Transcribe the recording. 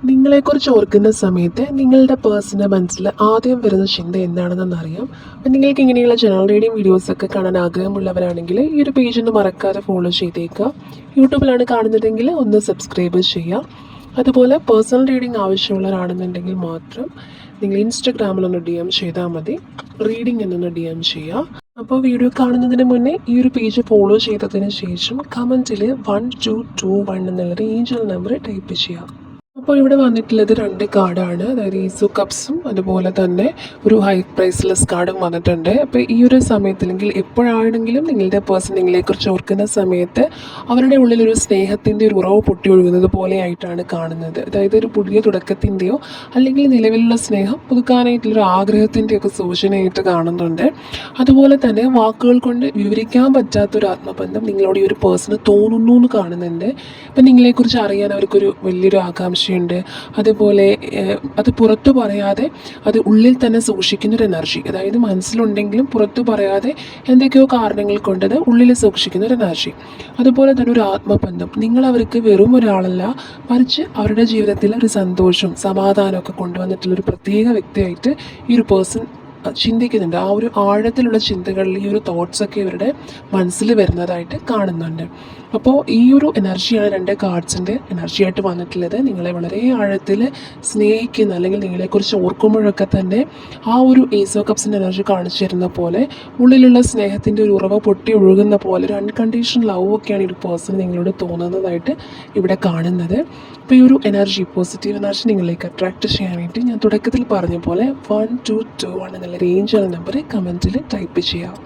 നിങ്ങളെക്കുറിച്ച് ഓർക്കുന്ന സമയത്ത് നിങ്ങളുടെ പേഴ്സൻ്റെ മനസ്സിൽ ആദ്യം വരുന്ന ചിന്ത എന്താണെന്ന് അറിയാം. അപ്പം നിങ്ങൾക്ക് ഇങ്ങനെയുള്ള ജനറൽ റീഡിംഗ് വീഡിയോസൊക്കെ കാണാൻ ആഗ്രഹമുള്ളവരാണെങ്കിൽ ഈ ഒരു പേജ് ഒന്ന് മറക്കാതെ ഫോളോ ചെയ്തേക്കുക. യൂട്യൂബിലാണ് കാണുന്നതെങ്കിൽ ഒന്ന് സബ്സ്ക്രൈബ് ചെയ്യുക. അതുപോലെ പേഴ്സണൽ റീഡിംഗ് ആവശ്യമുള്ളവരാണെന്നുണ്ടെങ്കിൽ മാത്രം നിങ്ങൾ ഇൻസ്റ്റഗ്രാമിലൊന്ന് DM ചെയ്താൽ മതി. റീഡിംഗ് എന്നൊന്ന് DM ചെയ്യുക. അപ്പോൾ വീഡിയോ കാണുന്നതിന് മുന്നേ ഈ ഒരു പേജ് ഫോളോ ചെയ്തതിന് ശേഷം കമൻറ്റിൽ 1221 എന്നുള്ളൊരു ഏഞ്ചൽ നമ്പർ ടൈപ്പ് ചെയ്യുക. അപ്പോൾ ഇവിടെ വന്നിട്ടുള്ളത് 2 കാർഡാണ്. അതായത് ഈസു കപ്സും അതുപോലെ തന്നെ ഒരു ഹൈ പ്രൈസ്ലെസ് കാർഡും വന്നിട്ടുണ്ട്. അപ്പോൾ ഈ ഒരു സമയത്ത് അല്ലെങ്കിൽ എപ്പോഴാണെങ്കിലും നിങ്ങളുടെ പേഴ്സൺ നിങ്ങളെക്കുറിച്ച് ഓർക്കുന്ന സമയത്ത് അവരുടെ ഉള്ളിലൊരു സ്നേഹത്തിൻ്റെ ഒരു ഉറവ് പൊട്ടി ഒഴുകുന്നത് പോലെയായിട്ടാണ് കാണുന്നത്. അതായത് ഒരു പുതിയ തുടക്കത്തിൻ്റെയോ അല്ലെങ്കിൽ നിലവിലുള്ള സ്നേഹം പുതുക്കാനായിട്ടുള്ളൊരു ആഗ്രഹത്തിൻ്റെയൊക്കെ സൂചനയായിട്ട് കാണുന്നുണ്ട്. അതുപോലെ തന്നെ വാക്കുകൾ കൊണ്ട് വിവരിക്കാൻ പറ്റാത്തൊരു ആത്മബന്ധം നിങ്ങളോട് ഈ ഒരു പേഴ്സണ് തോന്നുന്നു എന്ന് കാണുന്നുണ്ട്. അപ്പം നിങ്ങളെക്കുറിച്ച് അറിയാൻ അവർക്കൊരു വലിയൊരു ആകാംക്ഷ ഉണ്ട്. അതുപോലെ അത് പുറത്തു പറയാതെ അത് ഉള്ളിൽ തന്നെ സൂക്ഷിക്കുന്നൊരു എനർജി, അതായത് മനസ്സിലുണ്ടെങ്കിലും പുറത്തു പറയാതെ എന്തൊക്കെയോ കാരണങ്ങൾ കൊണ്ടത് ഉള്ളിൽ സൂക്ഷിക്കുന്നൊരു എനർജി. അതുപോലെ തന്നെ ഒരു ആത്മബന്ധം, നിങ്ങൾ അവർക്ക് വെറും ഒരാളല്ല, മറിച്ച് അവരുടെ ജീവിതത്തിൽ ഒരു സന്തോഷം സമാധാനമൊക്കെ കൊണ്ടുവന്നിട്ടുള്ളൊരു പ്രത്യേക വ്യക്തിയായിട്ട് ഈ ഒരു പേഴ്സൺ ചിന്തിക്കുന്നുണ്ട്. ആ ഒരു ആഴത്തിലുള്ള ചിന്തകളിൽ ഈ ഒരു തോട്ട്സൊക്കെ ഇവരുടെ മനസ്സിൽ വരുന്നതായിട്ട് കാണുന്നുണ്ട്. അപ്പോൾ ഈ ഒരു എനർജിയാണ് 2 കാർഡ്സിൻ്റെ എനർജിയായിട്ട് വന്നിട്ടുള്ളത്. നിങ്ങളെ വളരെ ആഴത്തിൽ സ്നേഹിക്കുന്ന അല്ലെങ്കിൽ നിങ്ങളെക്കുറിച്ച് ഓർക്കുമ്പോഴൊക്കെ തന്നെ ആ ഒരു ഏസ് ഓഫ് കപ്സിൻ്റെ എനർജി കാണിച്ചു തരുന്ന പോലെ ഉള്ളിലുള്ള സ്നേഹത്തിൻ്റെ ഒരു ഉറവ പൊട്ടി ഒഴുകുന്ന പോലെ ഒരു അൺകണ്ടീഷണൽ ലവ് ഒക്കെയാണ് ഈ ഒരു പേഴ്സൺ നിങ്ങളോട് തോന്നുന്നതായിട്ട് ഇവിടെ കാണുന്നത്. അപ്പോൾ ഈ ഒരു എനർജി, പോസിറ്റീവ് എനർജി നിങ്ങളിലേക്ക് അട്രാക്റ്റ് ചെയ്യാനായിട്ട് ഞാൻ തുടക്കത്തിൽ പറഞ്ഞ പോലെ 1221 എന്നുള്ള ഏഞ്ചൽ നമ്പർ കമൻറ്റിൽ ടൈപ്പ് ചെയ്യാം.